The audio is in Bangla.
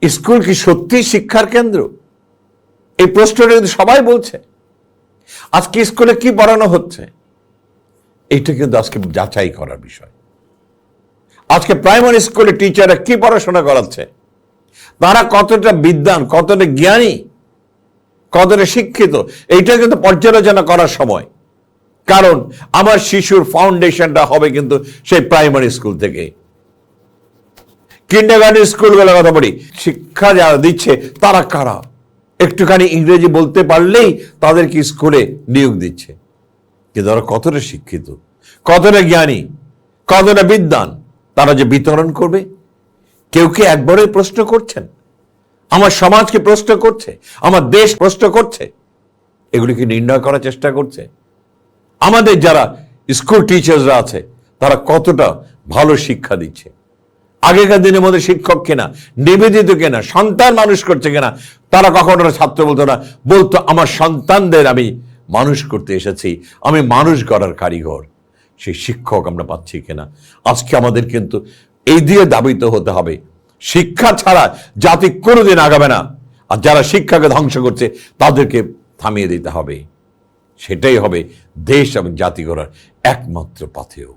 স্কুল কি সত্যি শিক্ষার কেন্দ্র? এই প্রশ্নটা কিন্তু সবাই বলছে। আজকে স্কুলে কি পড়ানো হচ্ছে, এইটা কিন্তু আজকে যাচাই করার বিষয়। আজকে প্রাইমারি স্কুলে টিচাররা কি পড়াশোনা করাচ্ছে, তারা কতটা বিদ্বান, কতটা জ্ঞানী, কতটা শিক্ষিত, এইটা কিন্তু পর্যালোচনা করার সময়। কারণ আমার শিশুর ফাউন্ডেশনটা হবে কিন্তু সেই প্রাইমারি স্কুল থেকে। কিন্ডারগার্টেন স্কুলগুলোর কথা বলি, শিক্ষা যারা দিচ্ছে তারা কারা? একটুখানি ইংরেজি বলতে পারলেই তাদেরকে স্কুলে নিয়োগ দিচ্ছে। কিন্তু তারা কতটা শিক্ষিত, কতটা জ্ঞানী, কতটা বিদ্বান, তারা যে বিতরণ করবে। কেউ কি একবারে প্রশ্ন করছেন? আমার সমাজকে প্রশ্ন করছে, আমার দেশ প্রশ্ন করছে, এগুলিকে নির্ণয় করার চেষ্টা করছে। আমাদের যারা স্কুল টিচার্সরা আছে তারা কতটা ভালো শিক্ষা দিচ্ছে। আগেকার দিনের মধ্যে শিক্ষক কেনা, নিবেদিত কেনা, সন্তান মানুষ করছে কেনা, তারা কখনো ছাত্র বলতো না, বলতো আমার সন্তানদের আমি মানুষ করতে এসেছি, আমি মানুষ গড়ার কারিগর। সেই শিক্ষক আমরা পাচ্ছি কিনা? আজকে আমাদের কিন্তু এই দিয়ে দাবিত হতে হবে, শিক্ষা ছাড়া জাতি কোনোদিন আগাবে না। আর যারা শিক্ষাকে ধ্বংস করছে তাদেরকে থামিয়ে দিতে হবে। সেটাই হবে দেশ এবং জাতি গড়ার একমাত্র পাথেয়।